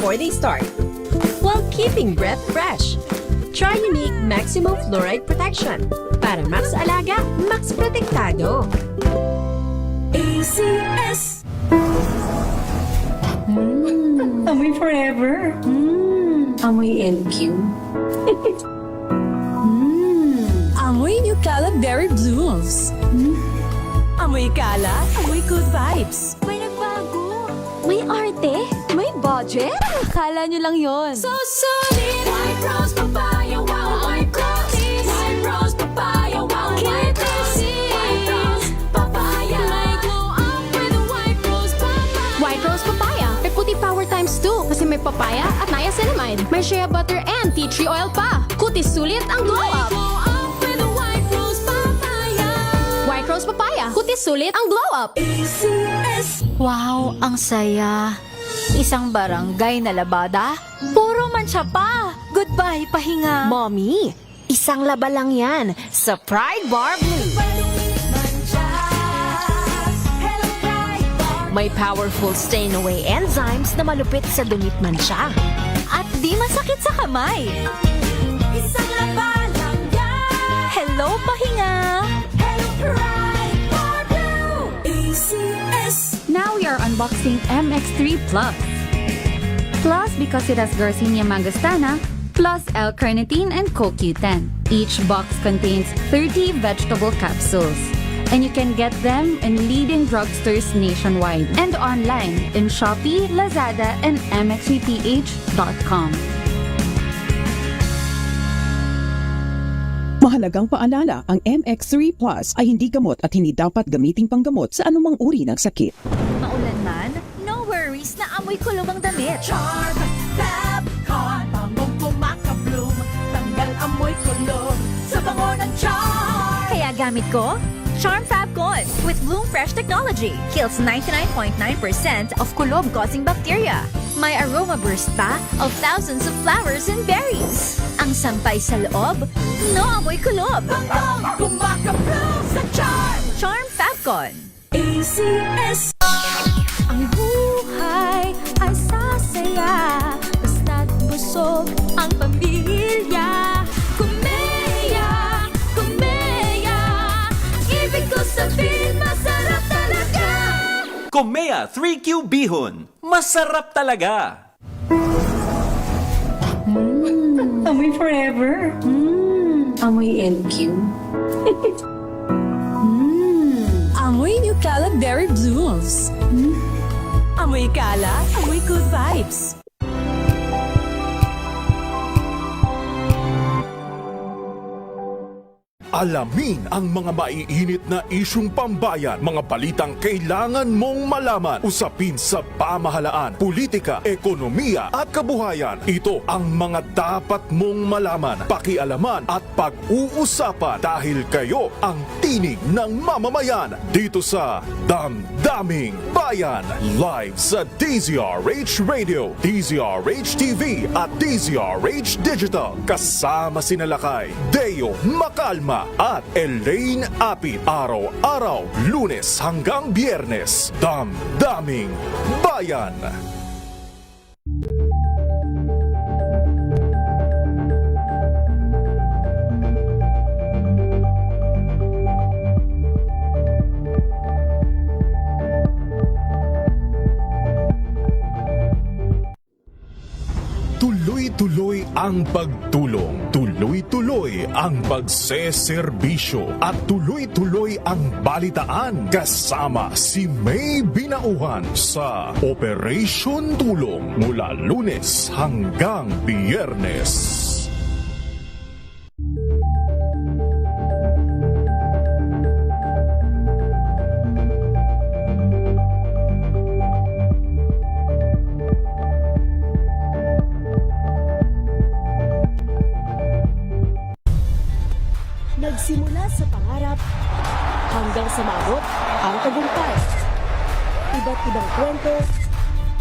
before they start, while keeping breath fresh. Try unique maximum fluoride protection para max alaga, max protektado. ACS. Amoy forever. Amoy LQ. Amoy New Cala Berry Blooms. Amoy Cala, amoy good vibes. May nagbago. May arte. May budget. Akala nyo lang yon. So solid. White rose papaya, wow, white rose. White rose papaya, wow, white rose. White rose papaya. May glow up with a white rose papaya. White Rose Papaya. May puti power times 2 kasi may papaya at niacinamide. May shea butter and tea tree oil pa. Kutis sulit ang glow May up. glow up with a white rose papaya. White Rose Papaya. Kutis sulit ang glow up. ACS. Wow, ang saya. Isang barangay na labada, puro mancha pa. Goodbye, pahinga. Mommy, isang laba lang yan sa Pride Bar Blue. May powerful stain-away enzymes na malupit sa dumit mansya. At di masakit sa kamay. Isang laba lang yan. Hello, pahinga. Hello, Pride Bar Blue. ACS. Now we are unboxing MX3 Plus. Plus because it has Garcinia mangostana, plus L-carnitine and CoQ10. Each box contains 30 vegetable capsules. And you can get them in leading drugstores nationwide and online in Shopee, Lazada, and mxvph.com. Mahalagang paalala, ang MX3 Plus ay hindi gamot at hindi dapat gamiting panggamot sa anumang uri ng sakit. Maulan man, no worries na amoy kulog ang damit. Charm Fabcon, pangong kumaka-bloom. Tanggal amoy kulog sa bango ng charm. Kaya gamit ko, Charm Fabcon with Bloom Fresh technology. Kills 99.9% of kulob-causing bacteria. May aroma burst pa of thousands of flowers and berries. Ang sampay sa loob, no amoy kulob. Pangong kumaka-bloom sa charm. Charm Fabcon. ACS. Ang buhay ay sasaya. Basta't busog ang pamilya. Kumeya, kumeya. Ibig ko sabihin, masarap talaga. Komea 3Q Bihon. Masarap talaga! Amoy forever. Amoy LQ. Amoy New Cala Berry Blooms. Amoy Cala, amoy good vibes. Alamin ang mga maiinit na isyung pambayan, mga balitang kailangan mong malaman, usapin sa pamahalaan, politika, ekonomiya at kabuhayan. Ito ang mga dapat mong malaman, pakialaman at pag-uusapan dahil kayo ang tinig ng mamamayan dito sa Damdaming Bayan. Live sa DZRH Radio, DZRH TV at DZRH Digital. Kasama sina Lakay, Deo Macalma at Elaine Apit. Araw-araw, Lunes hanggang Biyernes. Damdaming Bayan. Tuloy-tuloy ang pagtulong, tuloy-tuloy ang pagseserbisyo at tuloy-tuloy ang balitaan kasama si May Binauhan sa Operation Tulong mula Lunes hanggang Biyernes. Nagsimula sa pangarap hanggang sa maabot ang tagumpay. Iba't ibang kwento,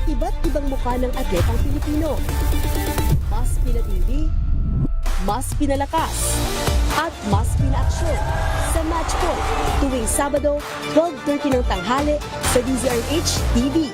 iba't ibang mukha ng atletang Pilipino. Mas pinatindi, mas pinalakas, at mas pinaaksyon sa Match Point tuwing Sabado, 12:30 ng tanghali sa DZRH TV.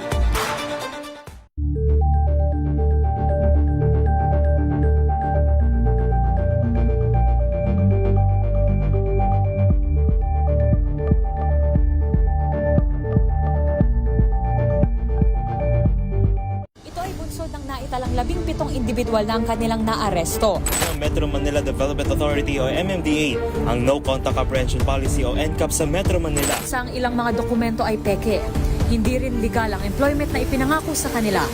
naitalang 17 individual na ang kanilang naaresto. Ng Metro Manila Development Authority o MMDA ang No Contact Apprehension Policy o NCAP sa Metro Manila. Sa ang ilang mga dokumento ay peke. Hindi rin legal ang employment na ipinangako sa kanila.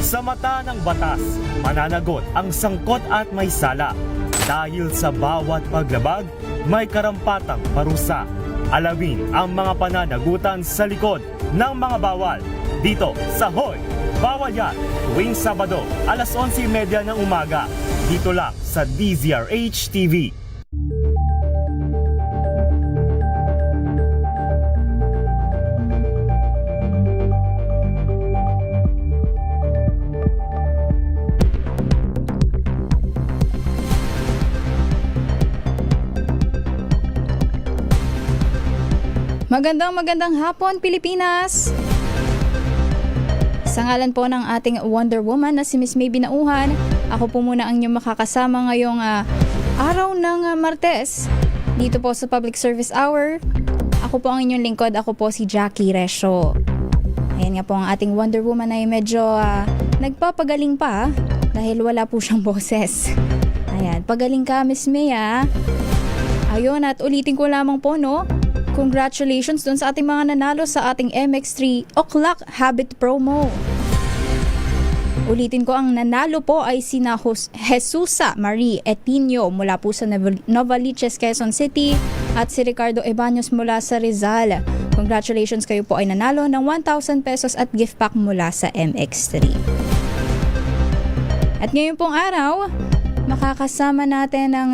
Sa mata ng batas, mananagot ang sangkot at may sala. Dahil sa bawat paglabag, may karampatang parusa. Alamin ang mga pananagutan sa likod ng mga bawal. Dito sa Hoy! Bawal Yan! Tuwing Sabado, alas 11:30 ng umaga. Dito lang sa DZRH TV. Magandang hapon, Pilipinas! Sa ngalan po ng ating Wonder Woman na si Miss May Binauhan, ako po muna ang inyong makakasama ngayong araw ng Martes dito po sa Public Service Hour. Ako po ang inyong lingkod, ako po si Jackie Resho. Ayan nga po ang ating Wonder Woman ay medyo nagpapagaling pa dahil wala po siyang boses. Ayan, pagaling ka Miss May Ayun, at ulitin ko lamang po congratulations dun sa ating mga nanalo sa ating MX3 O'Clock Habit Promo. Ulitin ko, ang nanalo po ay sina Jesusa Marie Etinio mula po sa Novaliches, Quezon City at si Ricardo Ebaños mula sa Rizal. Congratulations, kayo po ay nanalo ng 1,000 pesos at gift pack mula sa MX3. At ngayon pong araw, makakasama natin ang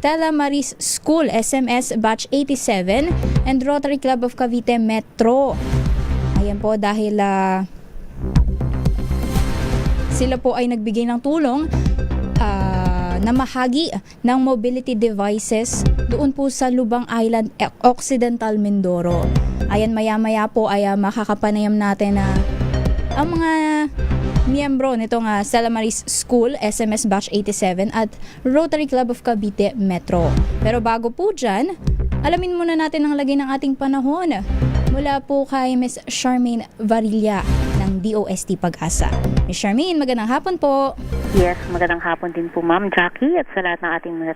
Stella Maris School SMS Batch 87 and Rotary Club of Cavite Metro. Ayan po dahil sila po ay nagbigay ng tulong na mahagi ng mobility devices doon po sa Lubang Island, Occidental Mindoro. Ayan, maya-maya po ay makakapanayam natin ang mga miyembro nitong Stella Maris School, SMS Batch 87 at Rotary Club of Cavite Metro. Pero bago po dyan, alamin muna natin ang lagay ng ating panahon mula po kay Miss Charmaine Varilla ng DOST Pag-asa. Miss Charmaine, magandang hapon po. Yes, magandang hapon din po Ma'am Jackie at sa lahat ng ating mga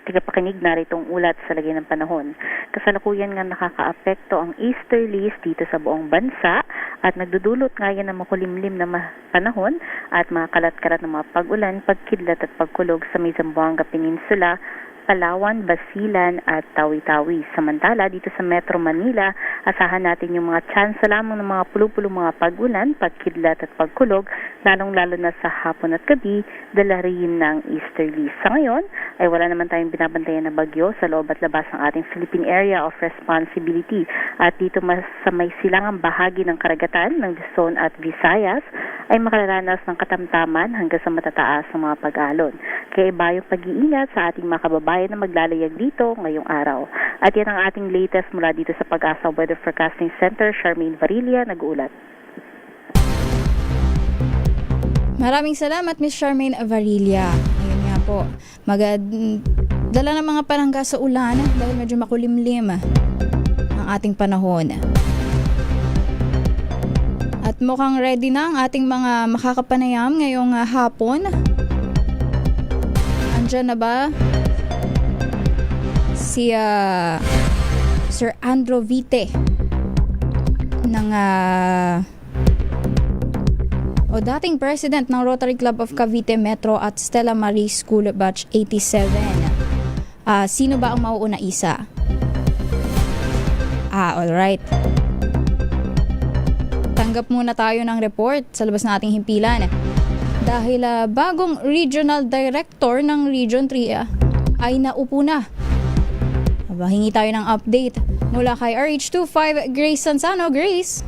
tagapakinig na ritong ulat sa lagay ng panahon. Kasalukuyan nga nakakaapekto ang easterlies dito sa buong bansa at nagdudulot nga yan ng makulimlim na panahon at mga kalat-kalat ng mga pag-ulan, pagkidlat at pagkulog sa may Zamboanga Peninsula, Palawan, Basilan at Tawi-Tawi. Samantala, dito sa Metro Manila, asahan natin yung mga tsansa lamang ng mga pulu-pulo mga pag-ulan, pagkidlat at pagkulog, lalong-lalo na sa hapon at gabi, dala rin ng easterlies. Sa ngayon, ay wala naman tayong binabantayan na bagyo sa loob at labas ng ating Philippine Area of Responsibility. At dito sa may silangang bahagi ng karagatan ng Luzon at Visayas, ay makararanas ng katamtaman hanggang sa matataas ng mga pag-alon. Kaya ibayong pag-iingat sa ating mga kababayan na maglalayag dito ngayong araw. At yan ang ating latest mula dito sa Pag-asa Weather Forecasting Center. Charmaine Varilla, nag-uulat. Maraming salamat Miss Charmaine Varilla. Ayun nga po, dala ng mga palangga sa ulan dahil medyo makulimlim ang ating panahon. At mukhang ready na ang ating mga makakapanayam ngayong hapon. Andyan na ba si Sir Andrew Vite ng dating president ng Rotary Club of Cavite Metro at Stella Maris School Batch 87. Sino ba ang mauuna, isa? Alright. Tanggap muna tayo ng report sa labas ng ating himpilan. Dahil bagong regional director ng Region 3 ay naupo na. Hingi tayo ng update mula kay RH25 Grace Sansano. Grace?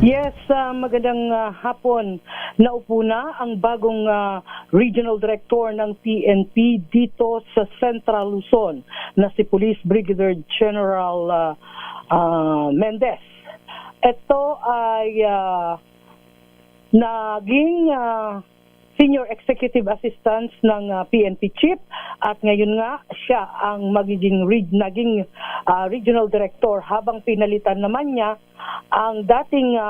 Yes, magandang hapon. Naupo na ang bagong regional director ng PNP dito sa Central Luzon na si Police Brigadier General Mendez. Ito ay naging Senior Executive Assistant ng PNP Chief at ngayon nga siya ang naging Regional Director habang pinalitan naman niya ang dating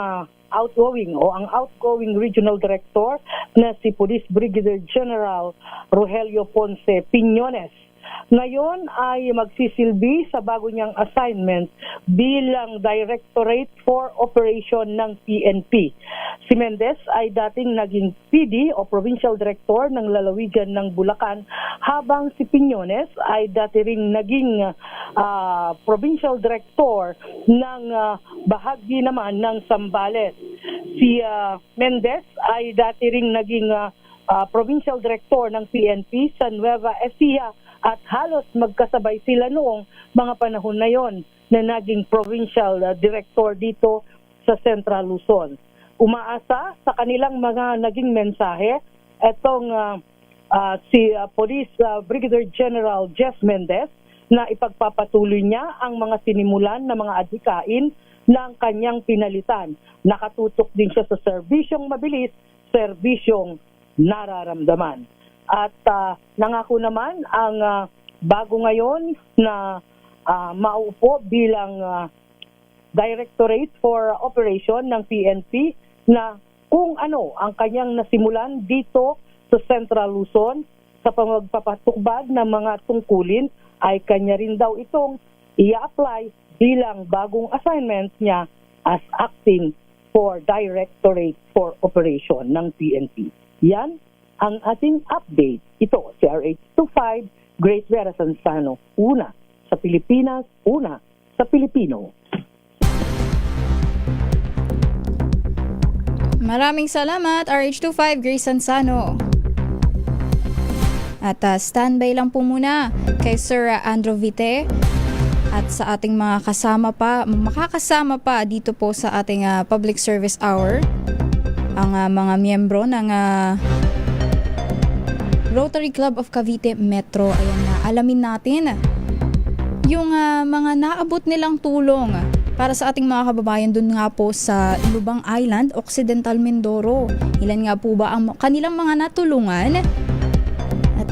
ang outgoing regional director na si Police Brigadier General Rogelio Ponce Piñones. Ngayon ay magsisilbi sa bago niyang assignment bilang Directorate for Operation ng PNP. Si Mendez ay dating naging PD o Provincial Director ng lalawigan ng Bulacan, habang si Piñones ay dati ring naging Provincial Director ng bahagi naman ng Zambales. Si Mendez ay dati ring naging Provincial Director ng PNP sa Nueva Ecija, at halos magkasabay sila noong mga panahon na yon na naging provincial director dito sa Central Luzon. Umaasa sa kanilang mga naging mensahe etong si Police Brigadier General Jeff Mendez na ipagpapatuloy niya ang mga sinimulan na mga adhikain ng kanyang pinalitan. Nakatutok din siya sa serbisyong mabilis, serbisyong nararamdaman. At nangako naman ang bago ngayon na mauupo bilang Directorate for Operation ng PNP na kung ano ang kanyang nasimulan dito sa Central Luzon sa pagpapatukbad ng mga tungkulin ay kanya rin daw itong i-apply bilang bagong assignment niya as acting for Directorate for Operation ng PNP. Yan ang ating update. Ito, si RH25, Grace Vera Sansano. Una sa Pilipinas, una sa Pilipino. Maraming salamat, RH25, Grace Sansano. At standby lang po muna kay Sir Andrew Vite at sa ating mga makakasama pa dito po sa ating Public Service Hour, ang mga miyembro ng Rotary Club of Cavite Metro. Ayan na, alamin natin yung mga naabot nilang tulong para sa ating mga kababayan dun nga po sa Lubang Island, Occidental Mindoro. Ilan nga po ba ang kanilang mga natulungan? At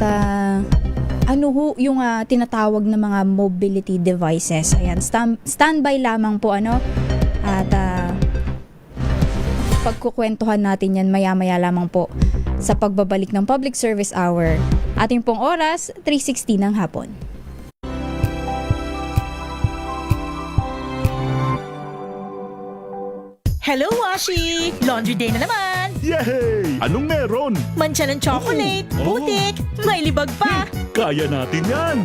ano ho yung tinatawag na mga mobility devices. Ayan, standby lamang po at pagkukwentuhan natin yan maya-maya lamang po sa pagbabalik ng Public Service Hour. Ating pong oras, 3:60 ng hapon. Hello, Washi! Laundry day na naman! Yay! Anong meron? Mancha ng chocolate, putik, may libag pa! Kaya natin yan!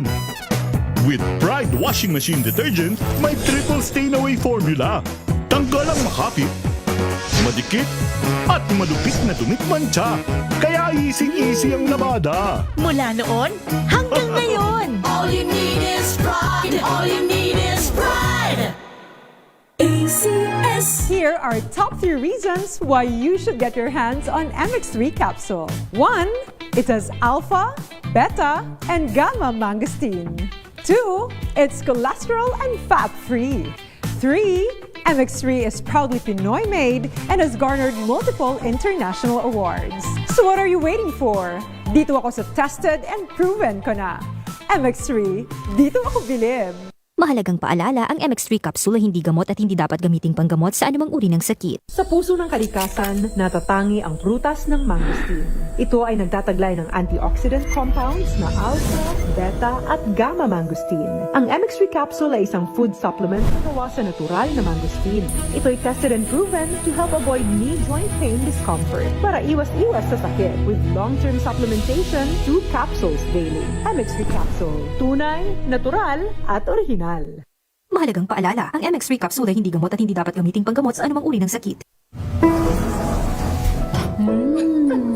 With Pride Washing Machine Detergent, may triple stain-away formula. Tanggal ang makapit, madikit, at malupit na dumit mancha. Kaya easy-easy ang labada. Mula noon hanggang ngayon! All you need is pride. All you need is pride. ACS. Here are top 3 reasons why you should get your hands on MX3 capsule. 1. It has alpha, beta, and gamma mangosteen. 2. It's cholesterol and fat-free. 3. MX3 is proudly Pinoy made and has garnered multiple international awards. So what are you waiting for? Dito ako sa tested and proven ko na. MX3, dito ako bilib. Mahalagang paalala, ang MX3 capsule ay hindi gamot at hindi dapat gamiting panggamot sa anumang uri ng sakit. Sa puso ng kalikasan, natatangi ang prutas ng mangosteen. Ito ay nagtataglay ng antioxidant compounds na alpha, beta at gamma mangosteen. Ang MX3 capsule ay isang food supplement na gawa sa natural na mangosteen. Ito ay tested and proven to help avoid knee joint pain discomfort para iwas-iwas sa sakit with long-term supplementation 2 capsules daily. MX3 capsule, tunay, natural at original. Mahalagang paalala, ang MX3 capsule ay hindi gamot at hindi dapat gamiting panggamot sa anumang uri ng sakit.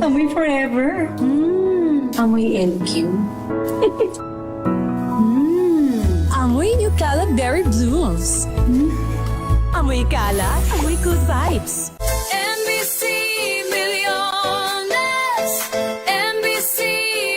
Amoy forever. Amoy LQ. Amoy New Cala Berry Blooms. Amoy kalat, amoy good vibes. MBC Milliones. MBC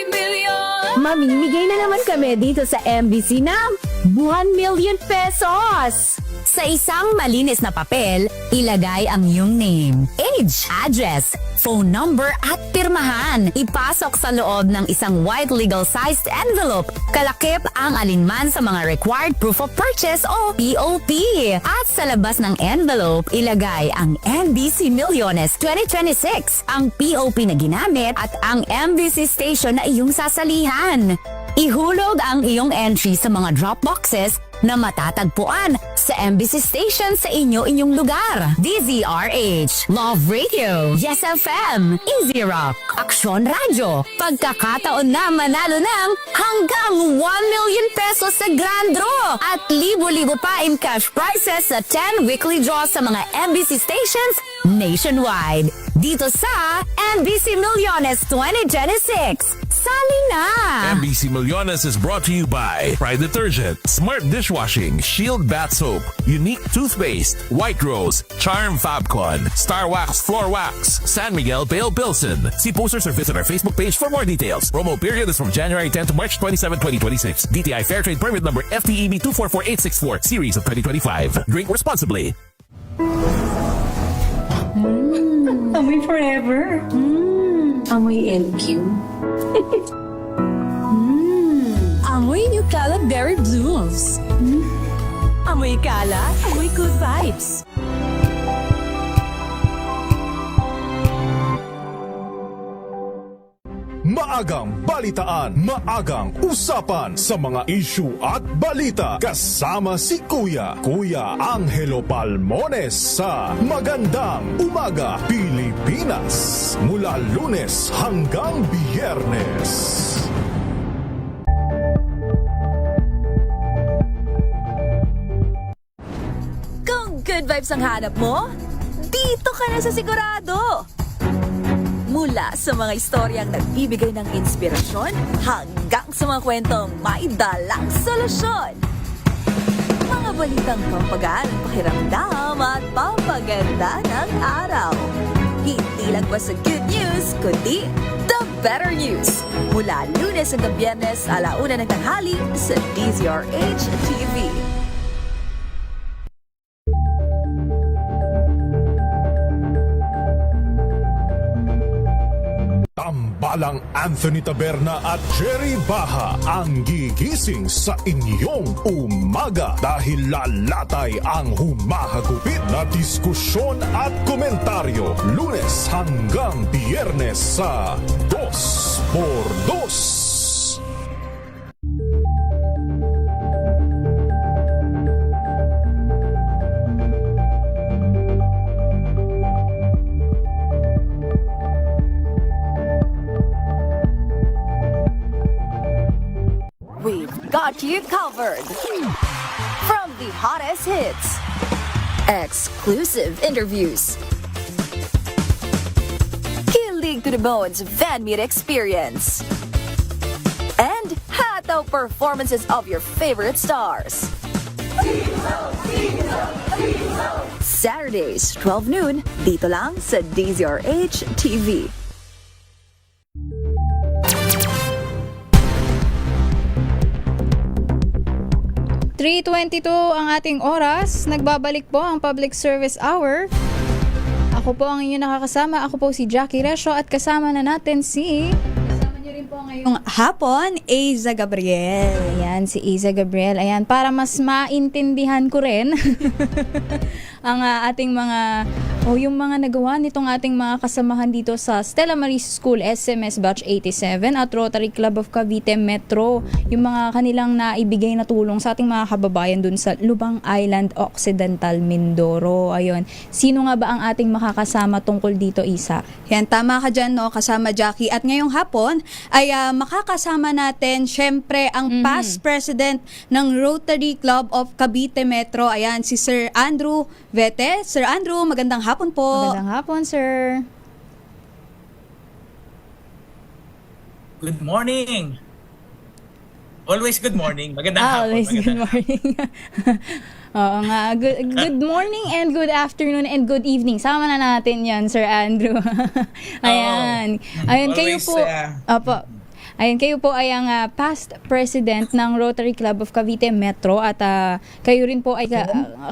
Milliones. Mamimigay na naman kami dito sa MBC ng 1 million pesos! Sa isang malinis na papel, ilagay ang iyong name, age, address, phone number at pirmahan. Ipasok sa loob ng isang white legal-sized envelope. Kalakip ang alinman sa mga required proof of purchase o POP. At sa labas ng envelope, ilagay ang MBC Millones 2026, ang POP na ginamit at ang MBC station na iyong sasalihan. Ihulog ang iyong entry sa mga drop boxes na matatagpuan sa MBC station sa inyong lugar. DZRH, Love Radio, Yes FM, Easy Rock, Aksyon Radio. Pagkakataon na manalo ng hanggang 1 million pesos sa Grand Draw at libo-libo pa in cash prizes sa 10 weekly draws sa mga MBC stations nationwide. Dito sa MBC Millones 2026. Sali na! MBC Millones is brought to you by Pride Detergent, Smart Dishwashing, Shield Bath Soap, Unique Toothpaste, White Rose, Charm Fabcon, Star Wax Floor Wax, San Miguel Pale Pilsen. See posters or visit our Facebook page for more details. Promo period is from January 10 to March 27, 2026. DTI Fair Trade Permit number FTEB 244864, Series of 2025. Drink responsibly. Amoy forever. Amoy LQ. Amoy New Cala Berry Blooms. Amoy kalat, amoy good vibes. Maagang balitaan, maagang usapan sa mga issue at balita. Kasama si Kuya Angelo Palmones sa Magandang Umaga Pilipinas. Mula Lunes hanggang Biyernes. Kung good vibes ang hanap mo, dito ka na sa sigurado. Mula sa mga istoryang nagbibigay ng inspirasyon hanggang sa mga kwentong may dalang solusyon. Mga balitang pampagaan ang pakiramdam at pampaganda ng araw. Hindi lang ba sa good news, kundi the better news. Mula Lunes hanggang Biyernes, 1:00 ng tanghali sa DZRH TV. Tambalang Anthony Taberna at Jerry Baha ang gigising sa inyong umaga dahil lalatay ang humahagupit na diskusyon at komentaryo Lunes hanggang Biyernes sa 2x2. Got you covered. From the hottest hits, exclusive interviews, kilig to the bones fan meet experience, and hataw performances of your favorite stars. Saturdays, 12 noon, dito lang sa DZRH TV. 3:22 ang ating oras. Nagbabalik po ang Public Service Hour. Ako po ang inyong nakakasama. Ako po si Jackie Resio at kasama na natin si... Kasama niyo rin po ngayong hapon, Aiza Gabriel. Ayan, si Aiza Gabriel. Ayan, para mas maintindihan ko rin ang ating mga... yung mga nagawa nitong ating mga kasamahan dito sa Stella Maris School SMS Batch 87 at Rotary Club of Cavite Metro. Yung mga kanilang naibigay na tulong sa ating mga kababayan dun sa Lubang Island, Occidental, Mindoro. Ayun. Sino nga ba ang ating makakasama tungkol dito, Isa? Yan, tama ka dyan, no, kasama Jackie. At ngayong hapon ay makakasama natin, syempre, ang past president ng Rotary Club of Cavite Metro. Ayan, si Sir Andrew Vete. Sir Andrew, magandang hapon po. Magandang hapon, sir. Good morning. Always good morning. Magandang hapon. Always good morning. Oo nga. Good morning and good afternoon and good evening. Sama na natin yan, Sir Andrew. Ayan. Ayun, kayo Always, po. Opo. Ayan, kayo po ay ang past president ng Rotary Club of Cavite Metro at kayo rin po ay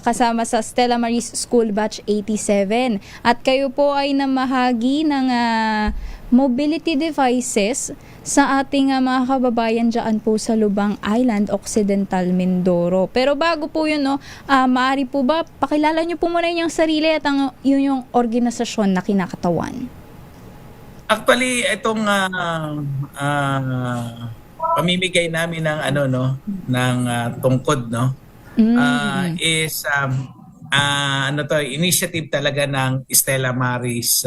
kasama sa Stella Maris School Batch 87. At kayo po ay namahagi ng mobility devices sa ating mga kababayan dyan po sa Lubang Island, Occidental Mindoro. Pero bago po yun, maaari po ba, pakilala nyo po muna yung sarili at yun yung organisasyon na kinakatawan. Actually, itong pamimigay namin ng ng tungkod is initiative talaga ng Stella Maris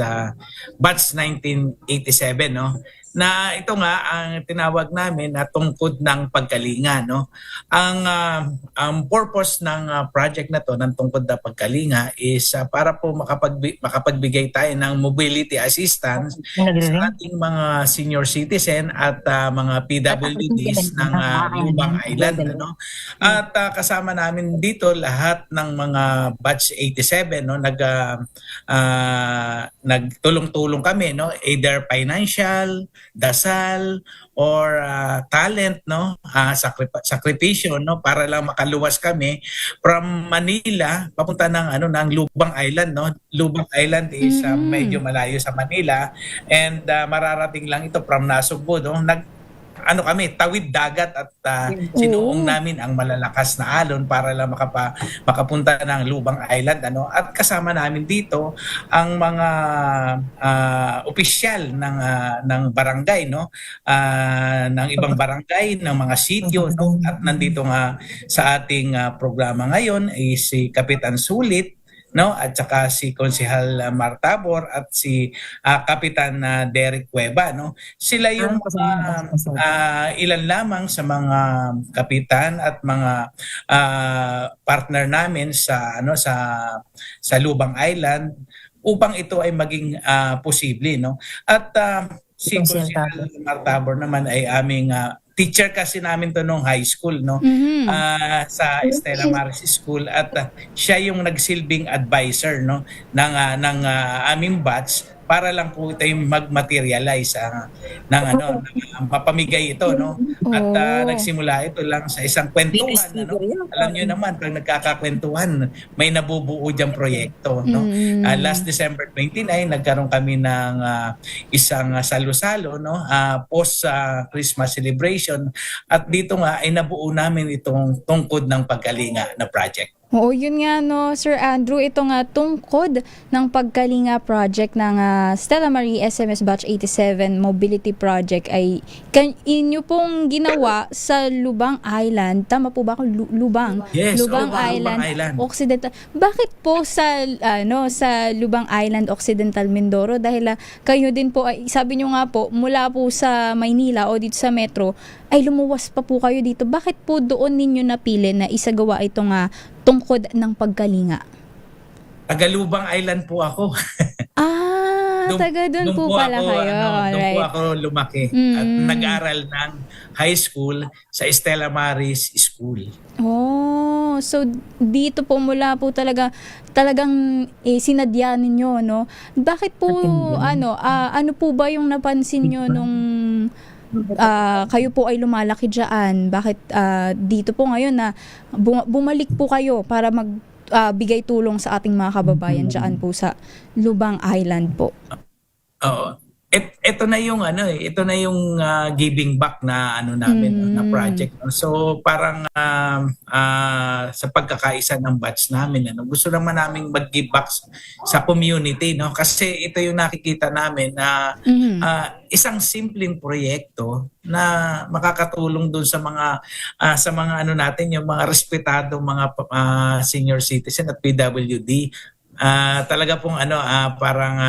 Batch 1987 na ito nga ang tinawag namin na tungkod ng pagkalinga ang purpose ng project na to ng tungkod ng pagkalinga is para po makapagbigay tayo ng mobility assistance sa ating mga senior citizen at mga PWDs ng Lubang Island at kasama namin dito lahat ng mga batch 87 nagtulong-tulong kami either financial, dasal or talent sakripisyo para lang makaluwas kami from Manila papunta ng Lubang Island Lubang Island is medyo malayo sa Manila and mararating lang ito from Nasugbu kami tawid dagat at sinuong namin ang malalakas na alon para lang makapunta ng Lubang Island at kasama namin dito ang mga opisyal ng barangay ng ibang barangay ng mga sitio at nandito nga sa ating programa ngayon is si Kapitan Sulit at saka si Konsehal Martabor at si Kapitan Derek Cueva sila yung ilan lamang sa mga kapitan at mga partner namin sa Lubang Island upang ito ay maging posible at si Konsehal Martabor naman ay aming teacher kasi namin to nung high school sa Stella Maris School at siya yung nagsilbing advisor ng aming batch para lang po ito yung mag-materialize ng mapamigay ito at nagsimula ito lang sa isang kwentuhan alam niyo naman pag nagkakakwentuhan may nabubuo diyang proyekto last December 29 nagkaroon kami ng isang salo-salo post Christmas celebration at dito nga ay nabuo namin itong tungkod ng pagkalinga na project. Oo, yun nga Sir Andrew, ito nga tungkod ng pagkalinga project ng Stella Marie SMS Batch 87 Mobility Project ay inyo pong ginawa sa Lubang Island. Tama po ba ako? Lubang? Yes, Lubang Island, Occidental. Bakit po sa Lubang Island, Occidental Mindoro? Dahil kayo din po, sabi nyo nga po, mula po sa Maynila o dito sa Metro, ay lumuwas pa po kayo dito. Bakit po doon ninyo napili na isagawa itong tungkod ng pagkalinga? Taga-Lubang Island po ako. Taga doon po pala kayo. Doon po ako lumaki at nag-aral ng high school sa Stella Maris School. Oh, so dito po mula po talagang sinadya ninyo, Bakit po ano po ba yung napansin nyo nung kayo po ay lumalaki dyan? Bakit dito po ngayon na bumalik po kayo para magbigay tulong sa ating mga kababayan dyan po sa Lubang Island po? Oo. Ito na yung giving back na namin na project. So parang sa pagkakaisa ng batch namin gusto naman naming mag-give back sa community kasi ito yung nakikita namin na isang simpleng proyekto na makakatulong doon sa mga natin yung mga respetadong mga senior citizen at PWD. Talaga pong parang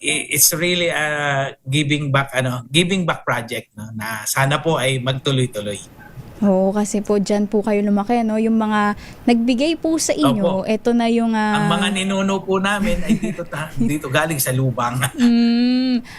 it's really a giving back project na sana po ay magtuloy-tuloy. Oo, kasi po dyan po kayo lumaki, no? Yung mga nagbigay po sa inyo, Opo. eto na yung... Ang mga ninuno po namin ay dito galing sa lubang.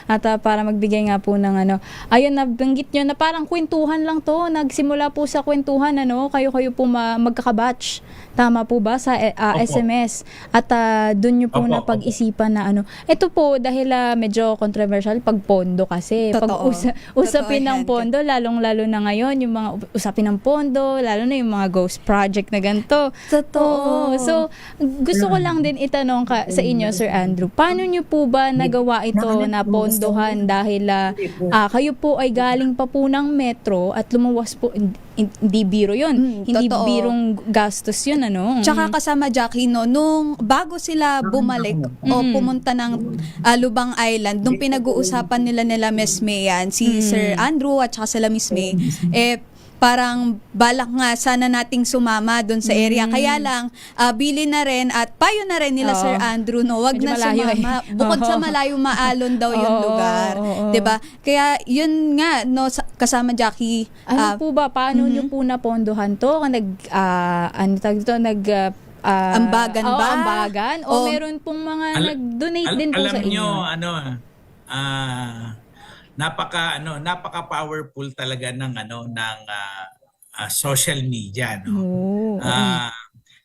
At para magbigay nga po ng ano. Ayun, nabanggit nyo na parang kwentuhan lang to. Nagsimula po sa kwentuhan, ano? Kayo po magkakabatch. Tama po ba sa SMS? At dun nyo po Opo, napag-isipan na ano. Ito po dahil medyo controversial pag pondo kasi. Pag Totoo. usapin Totoo ng yan. pondo, lalong-lalo na ngayon, yung mga usapin ng pondo, lalo na yung mga ghost project na ganito. Totoo. Oo. So, gusto ko lang din itanong sa inyo, Sir Andrew, paano nyo po ba nagawa ito na pondohan dahil kayo po ay galing pa po ng metro at lumuwas po, hindi biro yun. Hindi totoo. birong gastos yun, ano? Tsaka kasama Jackie, no, nung bago sila bumalik o pumunta ng Lubang Island, nung pinag-uusapan nila Miss May yan, si Sir Andrew at saka sila Miss May, parang balak nga sana nating sumama doon sa area. Kaya lang, bili na rin at payo na rin nila Oo. Sir Andrew, no, wag Medyo na malayo sumama. Bukod sa malayo, maalon daw yung lugar. 'Di ba? Kaya yun nga, no, kasama Jackie. Ano po ba? Paano nyo po napondohan to? Ano tawag dito? Ambagan ba? Ambagan? O meron pong mga nag-donate din po sa Alam inyo? nyo, napaka powerful talaga ng social media, no.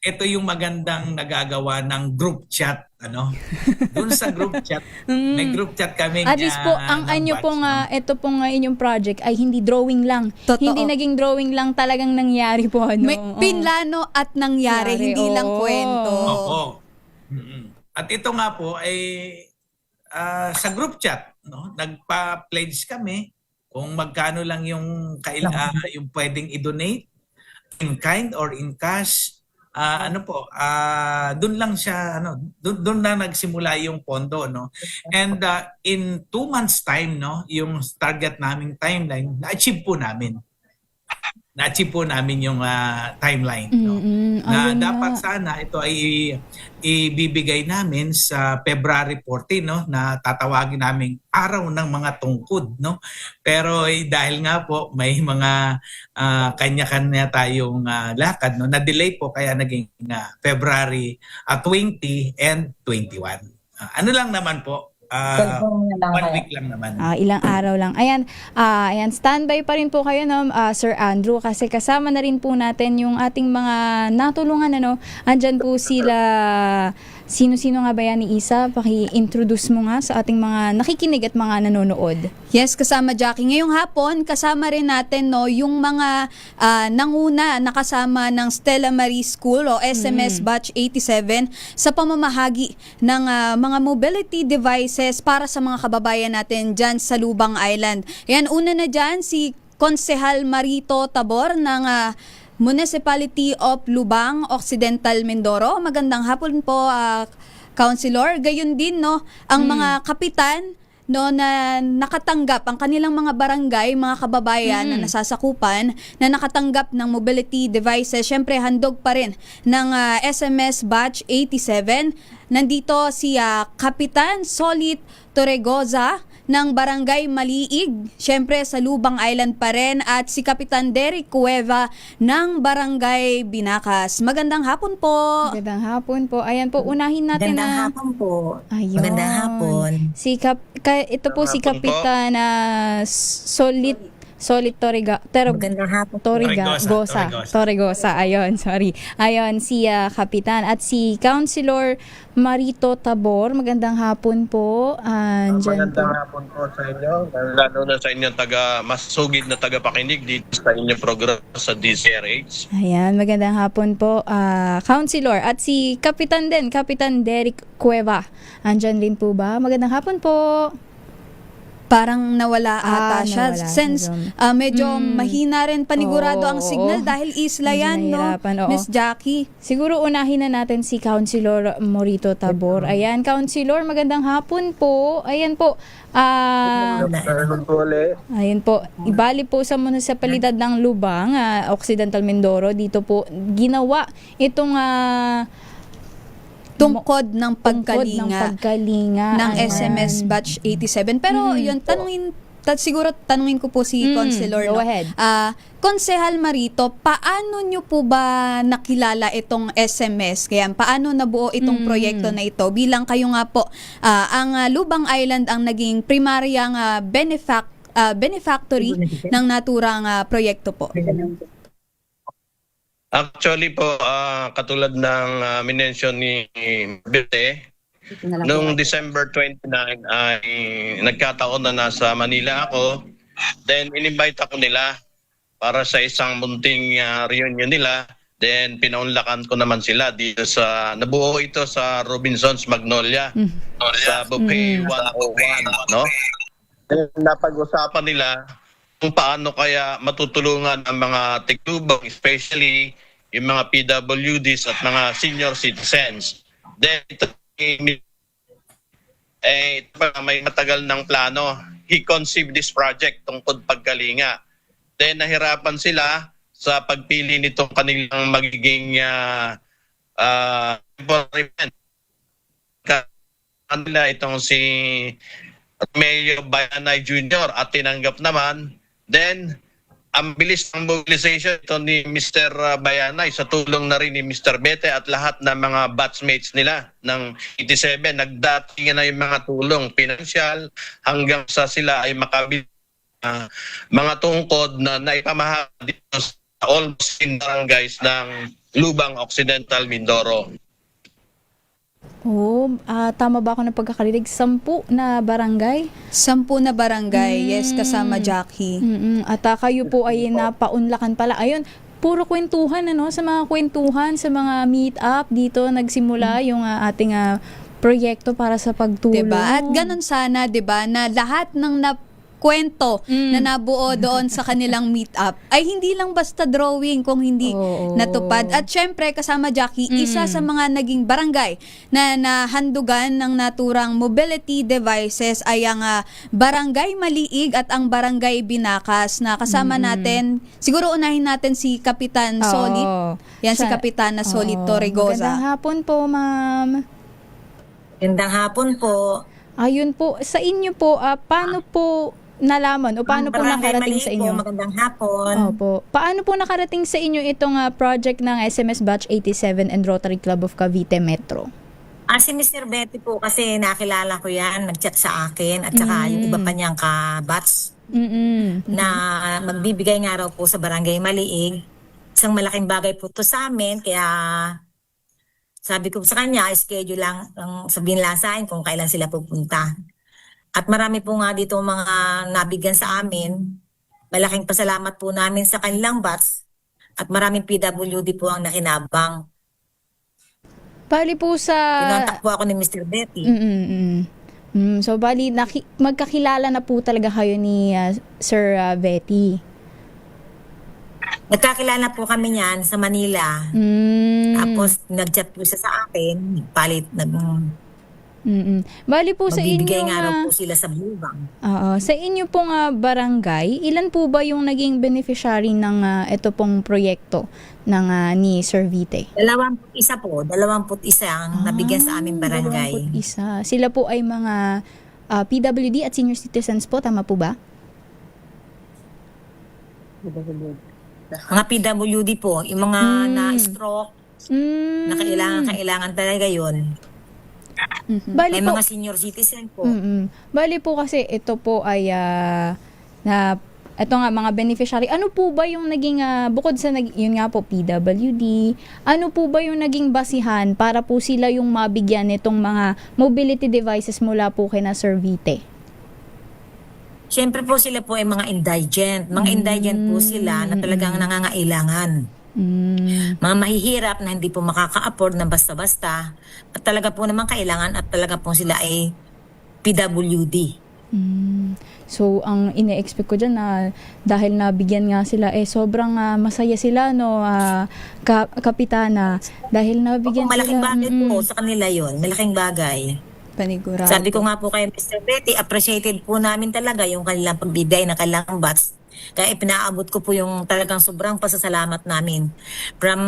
Ito yung magandang nagagawa ng group chat, ano. Doon sa group chat, may group chat kami. At least po, ang anyo pong, ito pong inyong project ay hindi drawing lang. Totoo. Hindi naging drawing lang, talagang nangyari po. Ano? May pinlano at nangyari, hindi lang kwento. Oo. At ito nga po ay sa group chat, no, nagpa-pledge kami kung magkano lang yung yung pwedeng i-donate in kind or in cash. Doon lang siya, doon na nagsimula yung pondo, no. And in 2 months time, no, yung target naming timeline, na-achieve po namin yung timeline, no. Na dapat sana ito ay ibibigay namin sa February 14, no, na tatawagin naming araw ng mga tungkod, no. Pero dahil nga po may mga kanya-kanya tayong lakad, no, na-delay po kaya naging February 20 and 21. Ano lang naman po, 1 week lang naman. Ilang araw lang. Ayan, standby pa rin po kayo, no, Sir Andrew, kasi kasama na rin po natin yung ating mga natulungan, ano. Andyan po sila, sino-sino nga ba yan ni Isa? Paki-introduce mo nga sa ating mga nakikinig at mga nanonood. Yes, kasama Jackie. Ngayong hapon, kasama rin natin, no, yung mga nanguna nakasama ng Stella Marie School o SMS Batch 87 sa pamamahagi ng mga mobility devices para sa mga kababayan natin dyan sa Lubang Island. Yan, una na dyan si Konsehal Marito Tabor ng Municipality of Lubang, Occidental, Mindoro. Magandang hapon po, Councilor. Gayon din, no, ang mga kapitan, no, na nakatanggap ang kanilang mga barangay, mga kababayan na nasasakupan, na nakatanggap ng mobility devices. Syempre, handog pa rin ng SMS Batch 87. Nandito si Kapitan Solit Torregoza ng Barangay Maliig, syempre sa Lubang Island pa rin, at si Kapitan Derek Cueva ng Barangay Binakas. Magandang hapon po. Magandang hapon po. Ayan po, unahin natin Magandang hapon po. Ayun. Magandang hapon. Ito po si Kapitan Solit Torregoza. Ayun, si Kapitan at si Councilor Marito Tabor. Magandang hapon po. Magandang hapon po sa inyo. Lalo na sa inyong masugid na tagapakinig dito sa inyong programa sa DZRH. Ayan, magandang hapon po, Councilor. At si Kapitan din, Kapitan Derek Cueva. Andyan din po ba? Magandang hapon po. Parang nawala ata siya. Nawala. Since medyo mahina rin panigurado ang signal dahil isla yan, no, Miss Jackie. Siguro unahin na natin si Councilor Marito Tabor. Ayan, Councilor, magandang hapon po. Ayan po. Ayan po. Ibali po sa munisipalidad ng Lubang, Occidental Mindoro. Dito po ginawa itong tungkod ng pagkalinga ng SMS Batch 87. Pero yun, siguro tanungin ko po si Conselor. Go no? ahead. Konsehal Marito, paano nyo po ba nakilala itong SMS? Kaya paano nabuo itong proyekto na ito? Bilang kayo nga po, ang Lubang Island ang naging primaryang benefactory ng naturang proyekto po. Actually po, katulad ng minention ni Bete, noong December 29 ay nagkataon na nasa Manila ako. Then in-invite ako nila para sa isang munting reunion nila. Then pinaunlakan ko naman sila dito nabuo ito sa Robinson's Magnolia sa Buffet 101, no? Then napag-usapan nila kung paano kaya matutulungan ang mga tiglubang, especially yung mga PWDs at mga senior citizens. Then ito may matagal ng plano. He conceived this project tungkol pagkalinga. Then nahirapan sila sa pagpili nitong kanilang magiging kanila itong si Mayor Bayanay Jr. at tinanggap naman. Then ang bilis ng mobilization ito ni Mr. Bayanay sa tulong na rin ni Mr. Bete at lahat ng mga batchmates nila ng 87. Nagdating na yung mga tulong pinansyal hanggang sa sila ay makabili mga tungkod na naipamahagi dito sa almost in barangays ng Lubang Occidental, Mindoro. Tama ba ako ng pagkakarinig? 10 na barangay? 10 na barangay, yes, kasama Jackie. At kayo po ay napaunlakan pala. Ayun, puro kwentuhan, ano? Sa mga kwentuhan, sa mga meet-up, dito nagsimula yung ating proyekto para sa pagtulong. Diba? At ganun sana, diba, na lahat ng kwento na nabuo doon sa kanilang meet-up ay hindi lang basta drawing kung hindi natupad. At syempre, kasama Jackie, isa sa mga naging barangay na nahandugan ng naturang mobility devices ay ang Barangay Maliig at ang Barangay Binakas na kasama natin. Siguro unahin natin si Kapitan Solit. Yan si Kapitana Solit Torregoza. Magandang hapon po, ma'am. Magandang hapon po. Ayun po, sa inyo po, paano po nalaman o paano po nakarating sa inyo? Magandang hapon. Opo. Paano po nakarating sa inyo itong project ng SMS Batch 87 and Rotary Club of Cavite Metro? Si Mr. Betty po kasi nakilala ko yan, nag-chat sa akin at saka yung iba pa niyang ka-batch na magbibigay nga raw po sa Barangay Maliig. Isang malaking bagay po to sa amin, kaya sabi ko sa kanya, schedule lang, sabihin lang sa akin kung kailan sila pupunta. At marami po nga dito mga nabigyan sa amin. Malaking pasalamat po namin sa kanilang batch at maraming PWD po ang nakinabang. Bali po sa... Kinontak po ako ni Mr. Betty. So bali, magkakilala na po talaga kayo ni Sir Betty? Nagkakilala po kami niyan sa Manila. Tapos nag-chat po siya sa akin. Palit, Bali po sa inyo... Magbibigay nga raw po sila sa Lubang. Sa inyo pong barangay, ilan po ba yung naging beneficiary ng ito pong proyekto ng ni Sir Vite? 21 po. 21 ang nabigyan sa aming barangay. 21. Sila po ay mga PWD at senior citizens po, tama po ba? Mga PWD po, yung mga na-stroke, na kailangan talaga yun. Bali May po, mga senior citizen po. Bali po kasi ito po ay ito nga mga beneficiary. Ano po ba yung naging bukod sa yun nga po PWD, ano po ba yung naging basihan para po sila yung mabigyan nitong mga mobility devices mula po kay na Sir Vite? Siyempre po sila po ay mga indigent. Mga indigent po sila na talagang nangangailangan. Mga mahihirap na hindi po makaka-afford na basta-basta at talaga po naman kailangan at talaga po sila ay PWD. So ang ine-expect ko dyan na dahil nabigyan nga sila sobrang masaya sila no Kapitana dahil nabigyan sila. Malaking bagay po sa kanila yon, malaking bagay. Panigurado. Sabi ko nga po kay Mr. Betty, appreciated po namin talaga yung kanilang pagbibigay ng kanilang batch. Kaya ipinaabot ko po yung talagang sobrang pasasalamat namin from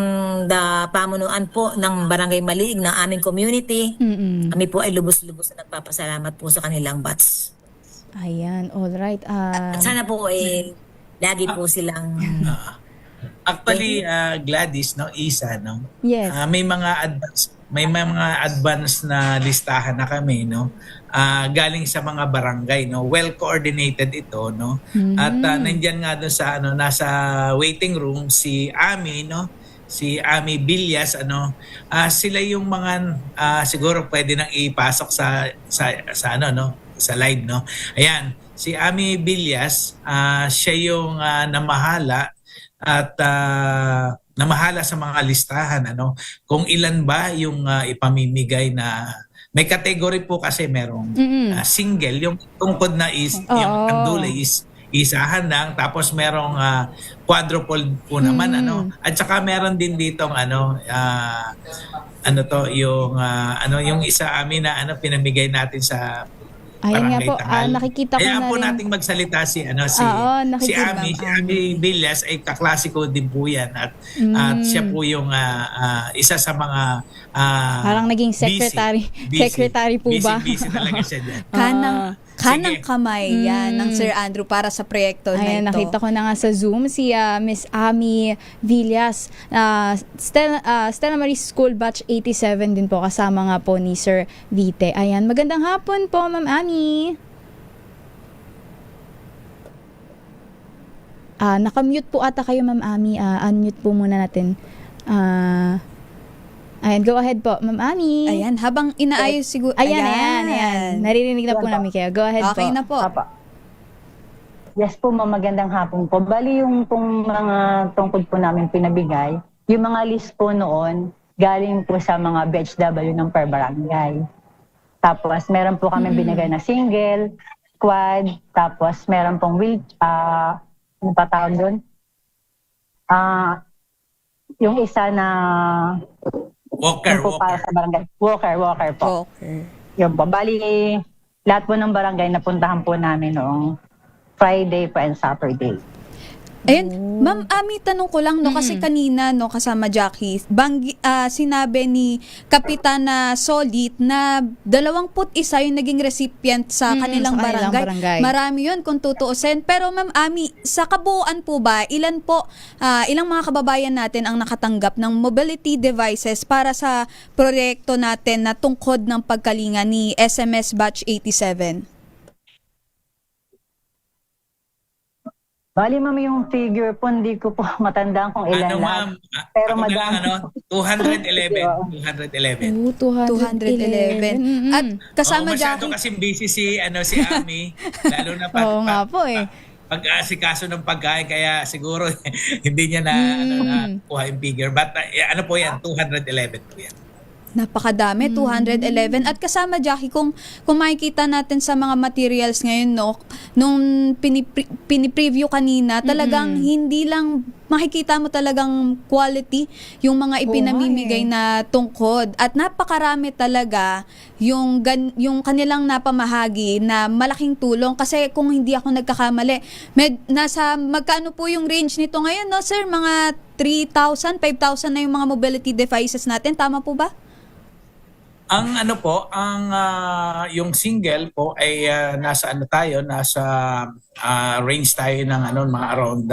the pamunuan po ng Barangay Maliig ng aming community. Kami po ay lubos-lubos na nagpapasalamat po sa kanilang batch. Ayan, alright. At sana po lagi po silang Actually, Gladys, no, Isa, no. Yes. May mga advance na listahan na kami, no. Galing sa mga barangay, no. Well coordinated ito, no. At nandiyan nga doon sa nasa waiting room si Ami, no. Si Ami Villas, sila yung mga siguro pwede nang ipasok sa live, no. Ayan, si Ami Villas, siya yung namahala at namahala sa mga listahan, kung ilan ba yung ipamimigay na may category po kasi merong single, yung tungkod na yung andulay is isahan lang, tapos merong quadruple po naman, at saka meron din ditong yung isa amin na pinamigay natin sa Ayan nga Barangay po, Tangal. nakikita ko Kaya na po rin. nating magsalita si nakikita, Ami Villas ay kaklasiko din po yan at siya po yung isa sa mga Parang naging secretary. Secretary po ba? Busy talaga siya dyan. Kanang kamay yan ng Sir Andrew para sa proyekto na Ayan, ito. nakita ko na nga sa Zoom si Miss Ami Villas, Stella Marie School Batch 87 din po, kasama nga po ni Sir Vite. Ayan, magandang hapon po, Ma'am Ami. Nakamute po ata kayo, Ma'am Ami. Unmute po muna natin. Ayan, go ahead po, Ma'am Ami. Ayan, habang inaayos siguro. Ayan. Naririnig na po namin kayo. Go ahead Okay po. na po. Yes po, ma'am, magandang hapon po. Bali yung pong mga tungkod po namin pinabigay, yung mga list po noon, galing po sa mga BHW ng per barangay. Tapos meron po kami binigay na single, quad, tapos meron pong ano pa tawag doon? Yung isa na Walker. Para sa barangay. Walker po. Yun po. Bali, lahat po ng barangay napuntahan po namin noong Friday po and Saturday. Ayun, Ma'am Ami, tanong ko lang, kasi kanina, kasama Jackie, sinabi ni Kapitana Solid na 21 yung naging recipient sa kanilang sa kanilang barangay. Marami yun kung tutuusin. Pero Ma'am Ami, sa kabuuan po ba, ilang mga kababayan natin ang nakatanggap ng mobility devices para sa proyekto natin na tungkod ng pagkalinga ni SMS Batch 87? Bali, ma'am, yung figure po, hindi ko po matandaan kung ilan lang. Pero madami. 211. 211. At kasama masyado Jackie. kasing busy si Ami, lalo na pag-asikaso ng pagkain, kaya siguro hindi niya na kuha yung figure. But ano po yan, 211 po yan. Napakadami, 211. At kasama, Jackie, kung makikita natin sa mga materials ngayon, nung pinipreview kanina, talagang hindi lang makikita mo talagang quality yung mga ipinamimigay na tungkod. At napakarami talaga yung kanilang napamahagi na malaking tulong. Kasi kung hindi ako nagkakamali, nasa magkano po yung range nito ngayon, sir? Mga 3,000, 5,000 na yung mga mobility devices natin. Tama po ba? Ang yung single po ay nasa range tayo ng mga around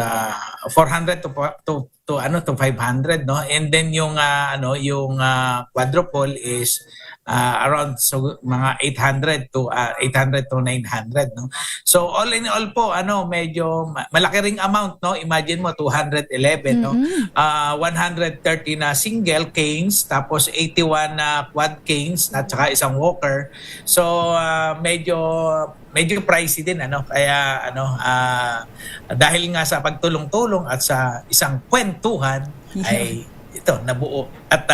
400 to 500, no? And then yung quadruple is around mga 800 to 900, no? So all in all po medyo malaki ring amount, no? Imagine mo 211, no? 130 na single canes, tapos 81 na quad canes at saka isang walker. So medyo pricey din, kaya dahil nga sa pagtulong-tulong at sa isang kwentuhan ay ito nabuo at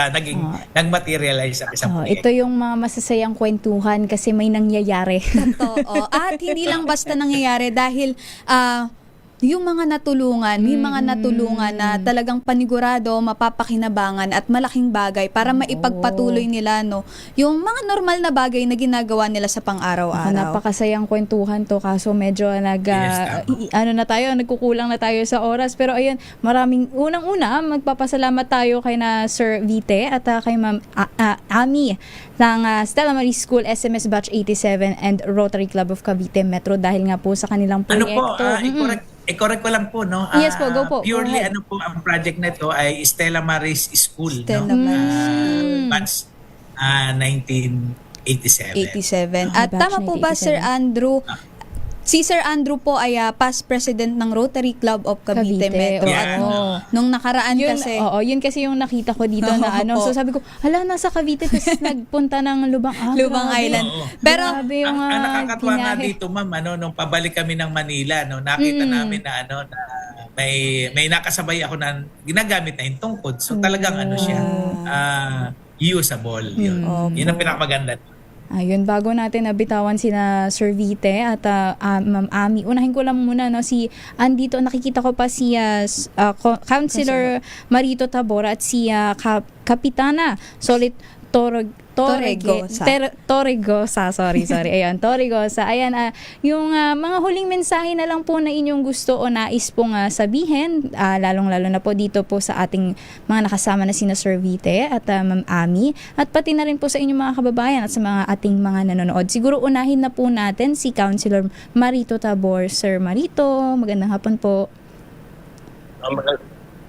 nag-materialize ang isang proyekto. Ito yung mga masasayang kwentuhan kasi may nangyayari. Totoo. At hindi lang basta nangyayari dahil yung mga natulungan, may mga natulungan na talagang panigurado, mapapakinabangan at malaking bagay para maipagpatuloy nila no yung mga normal na bagay na ginagawa nila sa pang-araw-araw. Napakasayang kwentuhan to, kaso medyo nagkukulang na tayo sa oras, pero ayun, maraming unang-una magpapasalamat tayo kay na Sir Vite at kay Ma'am Ami ng Stella Marie School, SMS Batch 87 and Rotary Club of Cavite Metro dahil nga po sa kanilang proyekto. I-correct ko lang po, no? Yes po, go po. Purely, Go ahead. ang project na ito ay Stella Maris School, Stella Maris. Batch 1987. At tama po ba, Sir Andrew? Si Sir Andrew po ay past president ng Rotary Club of Cavite Metro. At nung nakaraan yun, kasi... yun kasi yung nakita ko dito na So sabi ko, nasa Cavite, tapos nagpunta ng Lubang Island. Pero ang nakakatuwa nga dito, ma'am, nung pabalik kami ng Manila, nakita namin na na may nakasabay ako na ginagamit na yung tungkod. So talagang siya, usable. Yun ang pinakamaganda. Ayun, bago natin nabitawan sina Sir Vite at Ma'am Ami, unahin ko lang muna andito nakikita ko pa si Councilor Marito Tabora at si Kapitana Solid Torregosa. Ayan, Torregosa. Ayan, yung mga huling mensahe na lang po na inyong gusto o nais pong sabihin, lalong-lalo na po dito po sa ating mga nakasama na sina Sir Vite at Ma'am Ami, at pati na rin po sa inyong mga kababayan at sa mga ating mga nanonood. Siguro unahin na po natin si Councilor Marito Tabor. Sir Marito, magandang hapon po.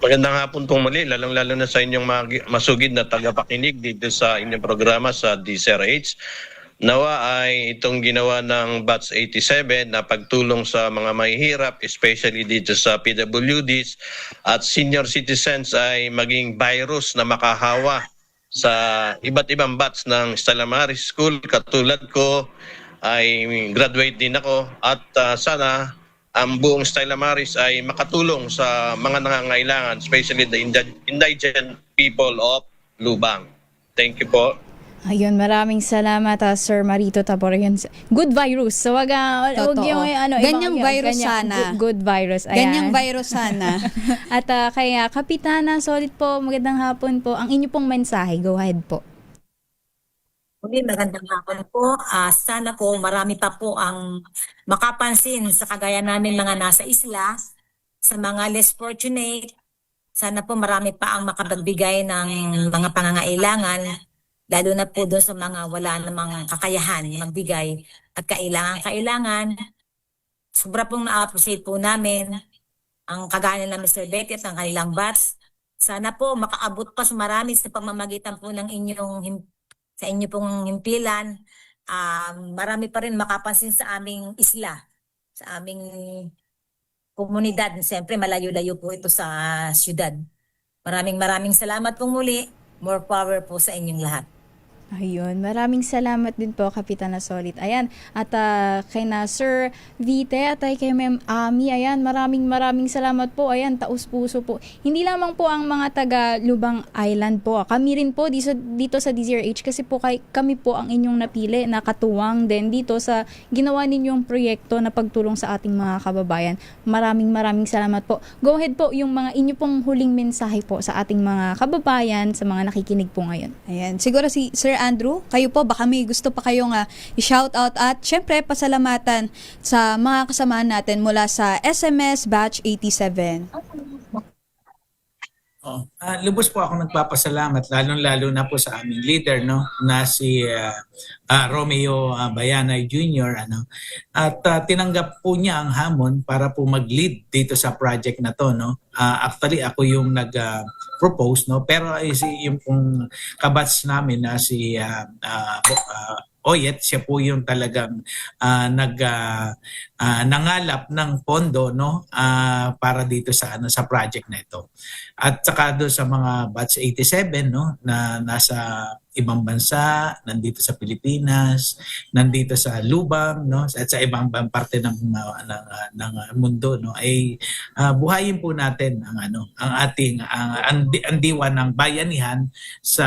Magandang hapon pong muli, lalong-lalo na sa inyong masugid na tagapakinig dito sa inyong programa sa DCRH. Nawa ay itong ginawa ng Batch 87 na pagtulong sa mga mahihirap, especially dito sa PWDs at senior citizens, ay maging virus na makahawa sa iba't ibang batch ng Stella Maris School. Katulad ko ay graduate din ako at sana ang buong Stella Maris ay makatulong sa mga nangangailangan, especially the indigent people of Lubang. Thank you po. Ayun, maraming salamat Sir Marito Tabor. Yun, good virus. So wag yung ganyang virus sana. Good virus. Ayan. Ganyang virus sana. At kaya Kapitana Solid po, magandang hapon po. Ang inyo pong mensahe, go ahead po. Magandang hapon po. Sana po marami pa po ang makapansin sa kagaya namin mga nasa isla, sa mga less fortunate. Sana po marami pa ang makapagbigay ng mga pangangailangan, lalo na po doon sa mga wala namang kakayahan magbigay at kailangan. Sobra pong na-appreciate po namin ang kagaya ng Mr. Betty at ang kanilang batch. Sana po makaabot pa sa marami sa pamamagitan po ng sa inyo pong himpilan, marami pa rin makapansin sa aming isla, sa aming komunidad. Siyempre, malayo-layo po ito sa syudad. Maraming salamat pong muli. More power po sa inyong lahat. Ayun, maraming salamat din po Kapitana Solid. Ayan, at kay na Sir Vite at kay Ma'am Ami, ayan, maraming salamat po. Ayan, taus-puso po. Hindi lamang po ang mga taga Lubang Island po. Kami rin po dito sa DZRH kasi po kami po ang inyong napili na katuwang din dito sa ginawa ninyong proyekto na pagtulong sa ating mga kababayan. Maraming salamat po. Go ahead po yung mga inyo pong huling mensahe po sa ating mga kababayan, sa mga nakikinig po ngayon. Ayan, siguro si Sir Andrew, kayo po, baka may gusto pa kayong i-shout out at syempre pasalamatan sa mga kasamahan natin mula sa SMS Batch 87. Lubos po ako nagpapasalamat, lalong-lalo na po sa aming leader, na si Romeo Bayanay Jr. At tinanggap po niya ang hamon para po mag-lead dito sa project na to. Actually, ako yung nag-propose, pero yung pong kabats namin na si Oyet, siya po yung talagang nangalap ng pondo para dito sa sa project na ito. At saka doon sa mga batch 87 na nasa ibang bansa, nandito sa Pilipinas, nandito sa Lubang, at sa ibang parte ng mundo, ay buhayin po natin ang ating ang diwa ng bayanihan sa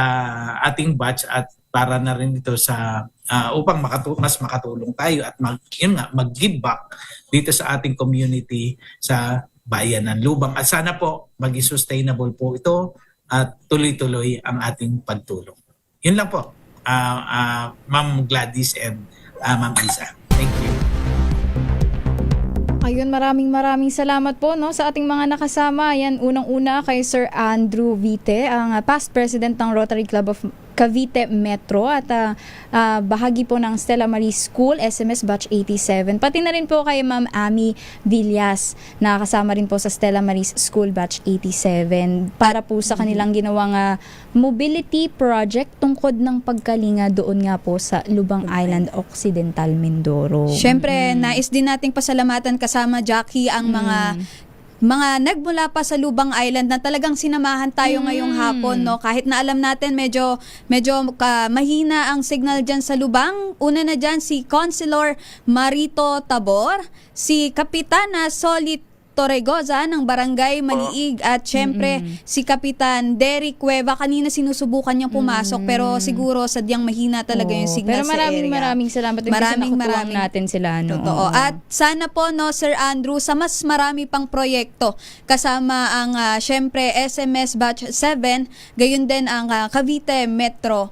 ating batch at para na rin ito sa upang mas makatulong tayo at mag-give back dito sa ating community sa bayan ng Lubang. At sana po maging sustainable po ito at tuloy-tuloy ang ating pagtulong. Yun lang po, Ma'am Gladys and Ma'am Isa. Thank you. Ayun, maraming salamat po no sa ating mga nakasama. Yan, unang-una kay Sir Andrew Vite, ang past president ng Rotary Club of Cavite Metro at bahagi po ng Stella Marie School, SMS Batch 87. Pati na rin po kay Ma'am Amy Villas, nakakasama rin po sa Stella Marie School Batch 87 para po sa kanilang ginawang mobility project tungkod ng pagkalinga doon nga po sa Lubang Island, Occidental Mindoro. Syempre, nais din nating pasalamatan kasama Jackie ang mga nagmula pa sa Lubang Island na talagang sinamahan tayo ngayong hapon, no? Kahit na alam natin medyo mahina ang signal dyan sa Lubang. Una na dyan si Councilor Marito Tabor, si Kapitana Solit Torregoza ng Barangay Maliig at syempre si Kapitan Derek Cueva. Kanina sinusubukan niyang pumasok pero siguro sadyang mahina talaga yung signal pero sa area. maraming salamat din kasi nakutuwang natin sila. No? Totoo. At sana po, no, Sir Andrew, sa mas marami pang proyekto kasama ang syempre SMS Batch 7, gayon din ang Cavite Metro,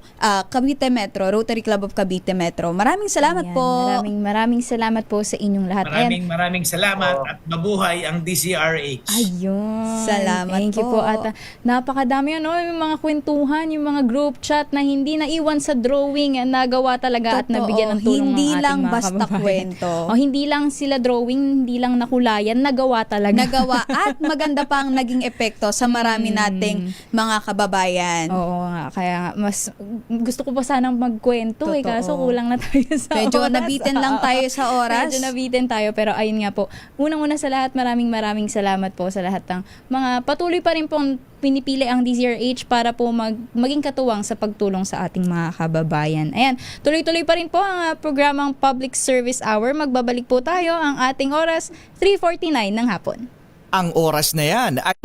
Rotary Club of Cavite Metro. Maraming salamat po. Maraming salamat po sa inyong lahat. Maraming salamat at mabuhay ang DCRH. Ayun. Salamat Thank you po. At napakadami yung mga kwentuhan, yung mga group chat na hindi naiwan sa drawing, nagawa talaga at nabigyan ng tulong hindi ng ating lang mga basta kababayan. kwento. Hindi lang sila drawing, hindi lang nakulayan, nagawa talaga. Nagawa at maganda pang naging epekto sa marami nating mga kababayan. Oo nga, kaya mas gusto ko pa sanang magkwento kaso kulang na tayo sa Medyo oras. nabitin lang tayo sa oras. Medyo nabitin tayo, pero ayun nga po. Unang-una sa lahat, maraming salamat po sa lahat ng mga patuloy pa rin pong pinipili ang DZRH para po maging katuwang sa pagtulong sa ating mga kababayan. Ayan, tuloy-tuloy pa rin po ang programang Public Service Hour. Magbabalik po tayo ang ating oras, 3:49 ng hapon. Ang oras na yan ay...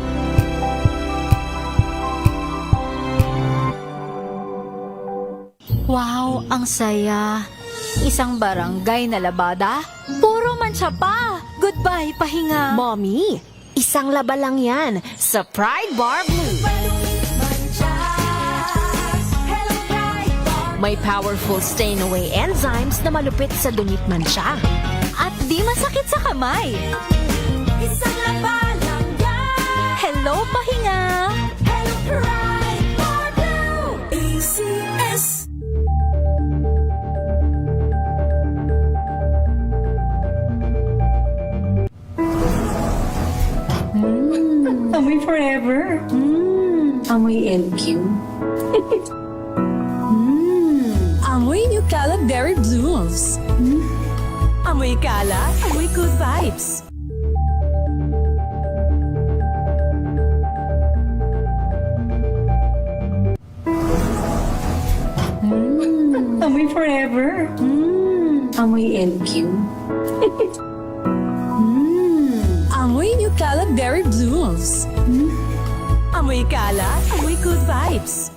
Wow, ang saya. Isang barangay na labada, puro mancha pa. Goodbye, pahinga. Mommy, isang laba lang yan sa Pride Bar Blue. May powerful stain-away enzymes na malupit sa dunit mancha. At di masakit sa kamay. Isang laba lang yan. Hello, pahinga. Hello, Pride Bar Blue. ACS. Amoy forever. Amoy LQ. Amoy New Caleb Berry Blues. Amoy kala, amoy good vibes. Amoy forever. Amoy LQ. Amoy New Caleb Berry Blues. Amoy kala, amoy good vibes.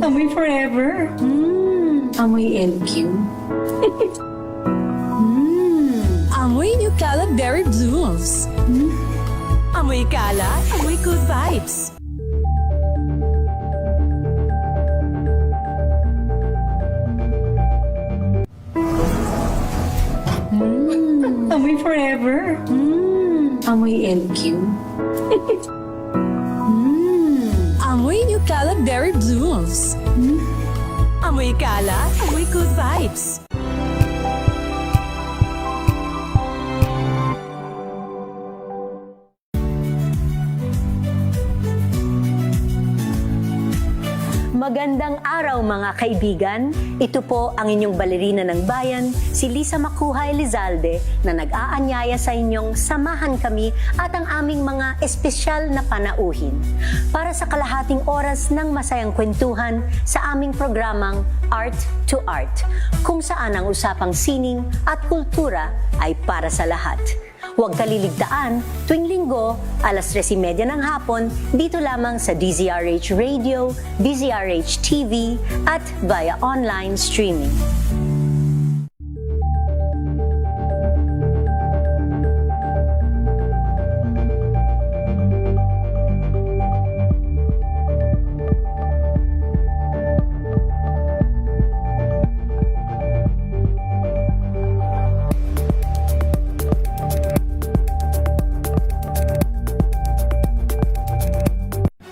Amoy forever. Amoy LQ. Amoy New Caleb Berry Blues. Amoy kala, amoy good vibes. Amoy forever. Amoy LQ. Amoy New Caleb Berry Blues. Amoy kala, amoy good vibes. Magandang araw mga kaibigan. Ito po ang inyong balerina ng bayan, si Lisa Makuha Elizalde, na nag-aanyaya sa inyong samahan kami at ang aming mga espesyal na panauhin para sa kalahating oras ng masayang kwentuhan sa aming programang Art to Art, kung saan ang usapang sining at kultura ay para sa lahat. Huwag kaliligtaan, tuwing linggo, alas 3:30 ng hapon, dito lamang sa DZRH Radio, DZRH TV, at via online streaming.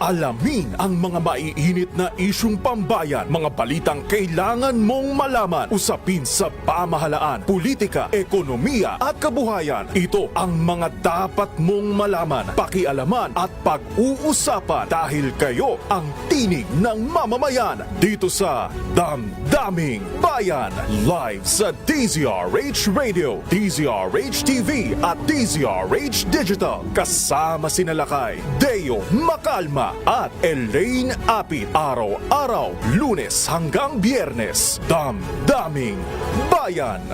Alamin ang mga maiinit na isyung pambayan, mga balitang kailangan mong malaman, usapin sa pamahalaan, politika, ekonomiya at kabuhayan. Ito ang mga dapat mong malaman, pakialaman at pag-uusapan dahil kayo ang tinig ng mamamayan dito sa Damdaming Bayan. Live sa DZRH Radio, DZRH TV at DZRH Digital. Kasama sina Lakay, Deo Macalma at Elaine Apit. Araw-araw, Lunes hanggang Biyernes. Damdaming Bayan.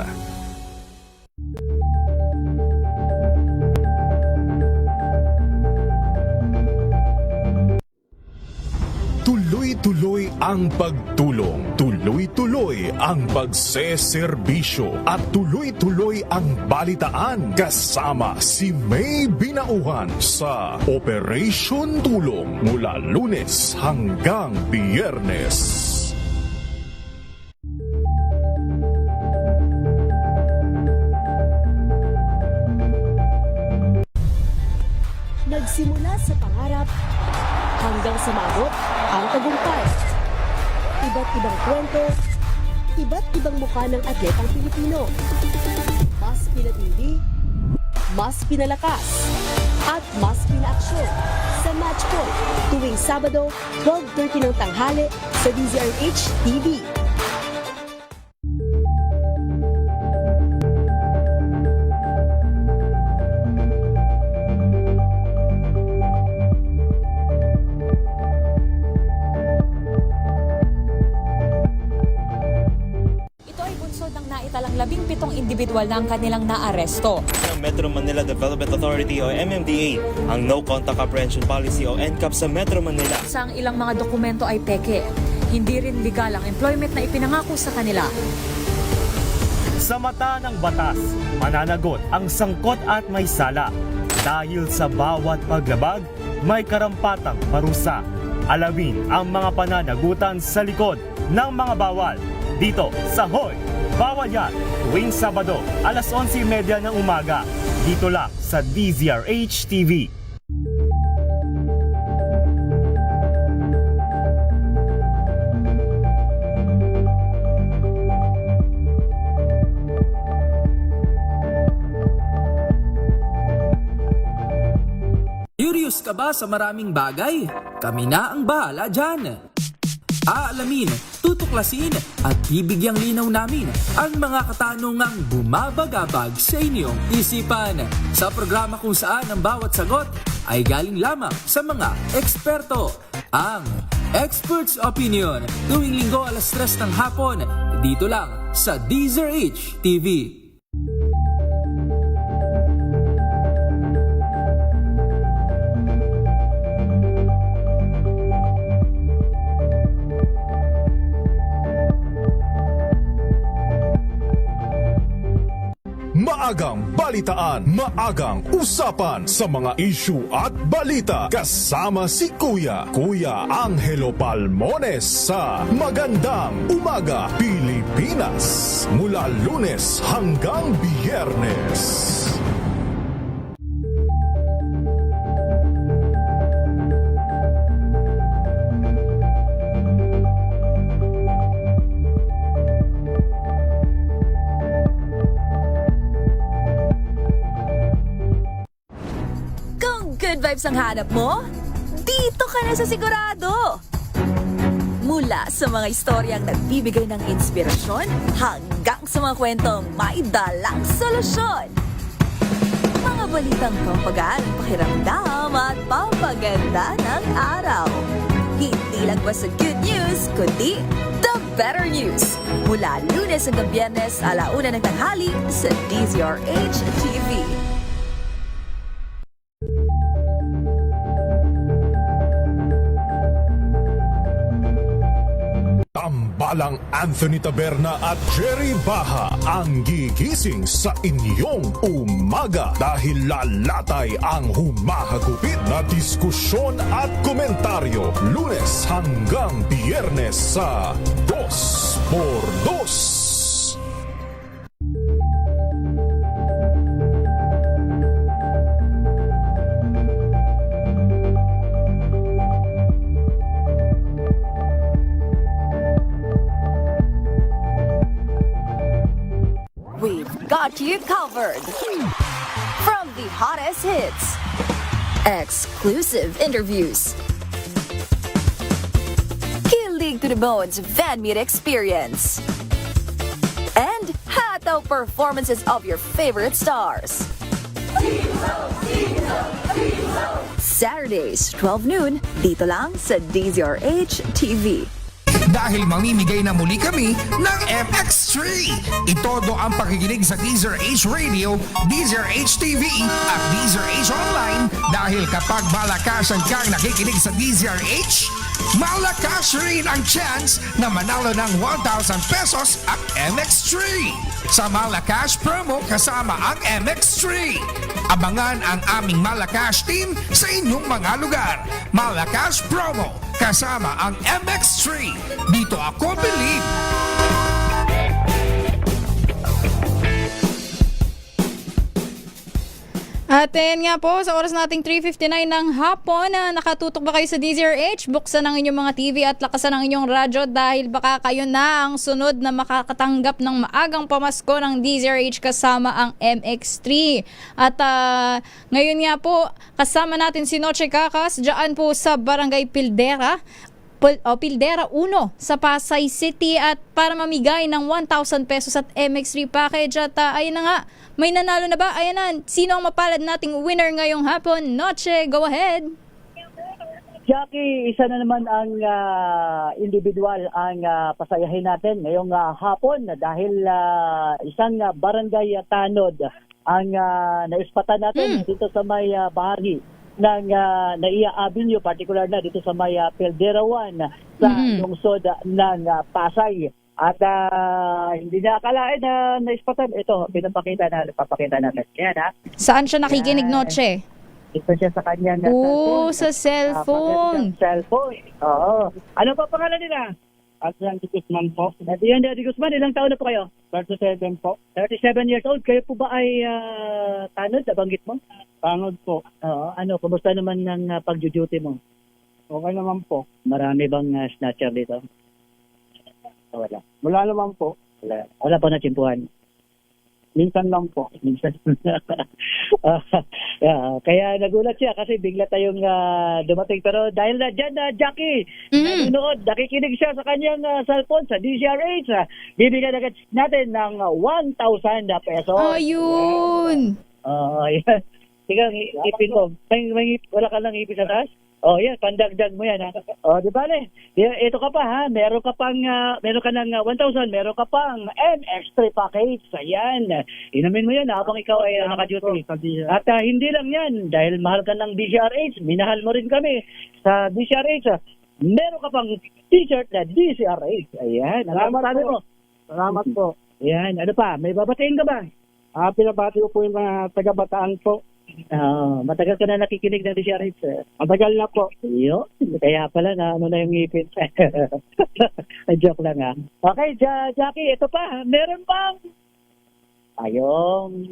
Tuloy-tuloy ang pagtulong, tuloy-tuloy ang pagseserbisyo at tuloy-tuloy ang balitaan kasama si May Binauhan sa Operation Tulong mula Lunes hanggang Biyernes. Nagsimula sa pangarap hanggang sa maabot ang tagumpay. Iba't ibang kwento, iba't ibang mukha ng atletang Pilipino. Mas pinatindi, mas pinalakas, at mas pinaaksyon sa Match Point tuwing Sabado, 12:30 ng tanghali sa DZRH TV. Naitalang 17 individual na ang kanilang naaresto. Ng Metro Manila Development Authority o MMDA ang No Contact Apprehension Policy o NCAP sa Metro Manila. Sa ilang mga dokumento ay peke. Hindi rin legal ang employment na ipinangako sa kanila. Sa mata ng batas, mananagot ang sangkot at may sala. Dahil sa bawat paglabag, may karampatang parusa. Alamin ang mga pananagutan sa likod ng mga bawal. Dito sa Hoy! Bawal Yan! Tuwing Sabado, alas 11:30 ng umaga. Dito lang sa DZRH TV. Curious ka ba sa maraming bagay? Kami na ang bahala dyan. Aalamin, tutuklasin at bibigyang linaw namin ang mga katanungang bumabagabag sa inyong isipan. Sa programa kung saan ang bawat sagot ay galing lamang sa mga eksperto. Ang Expert's Opinion, tuwing linggo alas 3 ng hapon, dito lang sa DZRH TV. Maagang balitaan, maagang usapan sa mga issue at balita kasama si Kuya Angelo Palmones sa Magandang Umaga Pilipinas mula Lunes hanggang Biyernes. Good vibes ang hanap mo? Dito ka na sa sigurado! Mula sa mga istoryang nagbibigay ng inspirasyon hanggang sa mga kwentong may dalang solusyon. Mga balitang pampagaan, pakiramdam at pampaganda ng araw. Hindi lang basta good news, kundi the better news. Mula Lunes hanggang Biyernes, 1:00 ng tanghali sa DZRH TV. Samantalang Anthony Taberna at Jerry Baha ang gigising sa inyong umaga dahil lalatay ang humahagupit na diskusyon at komentaryo Lunes hanggang Biyernes sa 2x2. We've got you covered. From the hottest hits, exclusive interviews, kilig to the bones fan meet experience, and hataw performances of your favorite stars. Saturdays, 12 noon, dito lang sa DZRH TV. Dahil mamimigay na muli kami ng MX3. Itodo ang pakikinig sa DZRH Radio, DZRH TV at DZRH Online dahil kapag malakasan kang nakikinig sa DZRH, malakas rin ang chance na manalo ng 1,000 pesos at MX3. Sa Malakas promo kasama ang MX3. Abangan ang aming Malakas team sa inyong mga lugar. Malakas promo kasama ang MX3. Dito ako believe. At ayan nga po, sa oras nating 3:59 ng hapon, nakatutok ba kayo sa DZRH? Buksan ang inyong mga TV at lakasan ang inyong radyo dahil baka kayo na ang sunod na makakatanggap ng maagang pamasko ng DZRH kasama ang MX3. At ngayon nga po, kasama natin si Noche Cacas dyan po sa Barangay Pildera. Pildera 1 sa Pasay City at para mamigay ng 1,000 pesos at MX3 package at ayun na nga, may nanalo na ba? Ayan na, sino ang mapalad nating winner ngayong hapon? Noche, go ahead! Jackie, isa na naman ang individual ang pasayahin natin ngayong hapon dahil isang barangay tanod ang naispatan natin dito sa may bahagi ng Naiya Avenue, particular na dito sa may Pildera 1 sa lungsod ng Pasay. At hindi na akalain na naispatan. Ito, papakita natin. Yan, ha? Saan siya nakikinig, Noche? Ito siya sa kanyang sa cellphone. Cellphone. Oo. Ano pa pangalan nila? Adrian de Guzman po. Adrian de Guzman, ilang taon na po kayo? 37 po. 37 years old. Kayo po ba ay tanod? Nabanggit mo? Tanod po. Oo. Ano, kumusta naman ng pag-duty mo? Okay naman po. Marami bang snatcher dito? Wala. Wala naman po. Wala pa na tsimpuhan. Minsan lang po. Minsan. Kaya nagulat siya kasi bigla tayong dumating. Pero dahil na dyan, Jackie, nanonood, nakikinig siya sa kanyang cellphone sa DZRH. Bibigyan agad natin ng 1,000 pesos. Ayun! Yan. Ikaw, ipin mo. Wala ka lang ipin sa taas? Yan, pandagdag mo yan, ha? Di ba, ito ka pa, ha? Meron ka ng 1,000, meron ka pang MX3 package. Ayan. Inamin mo yan habang ikaw ay naka-duty. At hindi lang yan, dahil mahal ka ng DZRH, minahal mo rin kami sa DZRH. Meron ka pang t-shirt na DZRH. Ayan. Salamat po. Ayan. Ano pa? May babatiin ka ba? Pinabati ko po yung mga taga-Bataan po. Matagal ka na nakikinig ng DZRH. Matagal na po. Kaya pala na ano na yung ngipin. Joke lang, ha. Okay, Jackie, ito pa. Meron bang? Ayan.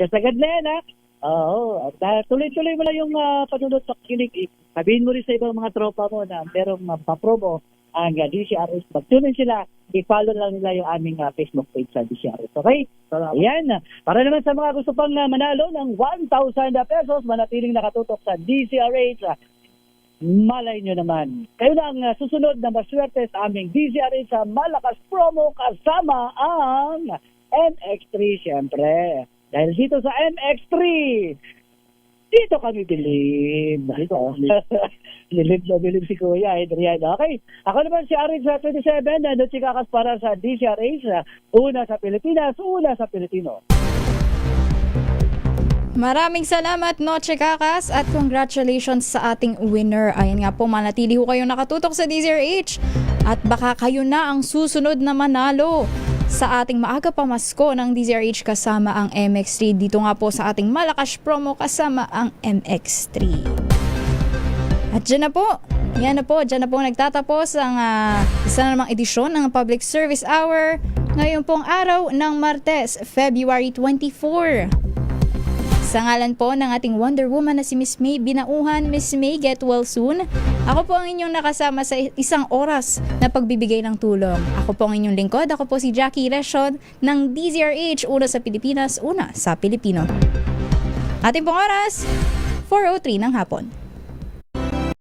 Sagad na yan, ha. Oo. Tuloy-tuloy mo lang yung panunod sa kinig. Sabihin mo rin sa ibang mga tropa mo na merong papromo ang DZRH. Mag-tune sila. I-follow lang nila yung aming Facebook page sa DZRH. Okay? Ayan. Para naman sa mga gusto pang manalo ng 1,000 pesos, manatiling nakatutok sa DZRH. Malay nyo naman. Kayo na ang susunod na maswerte sa aming DZRH sa Malakas Promo kasama ang MX3, syempre. Dahil dito sa MX3, dito kami bilib. Bilib si Kuya Adrian. Okay. Ako naman si Arin sa 27. Nandun si Kakas para sa DZRH. Una sa Pilipinas, una sa Pilipino. Maraming salamat, Noche Cacas, at congratulations sa ating winner. Ayan nga po, manatili ko kayong nakatutok sa DZRH. At baka kayo na ang susunod na manalo sa ating maaga pamasko ng DZRH kasama ang MX3. Dito nga po sa ating malakas promo kasama ang MX3. At dyan na po, dyan na po nagtatapos ang isa na namang edisyon ng Public Service Hour ngayon pong araw ng Martes, February 24. Sa ngalan po ng ating Wonder Woman na si Miss May Binauhan, Miss May, get well soon. Ako po ang inyong nakasama sa isang oras na pagbibigay ng tulong. Ako po ang inyong lingkod. Ako po si Jackie Reshod ng DZRH, una sa Pilipinas, una sa Pilipino. Ating pong oras, 4:03 ng hapon.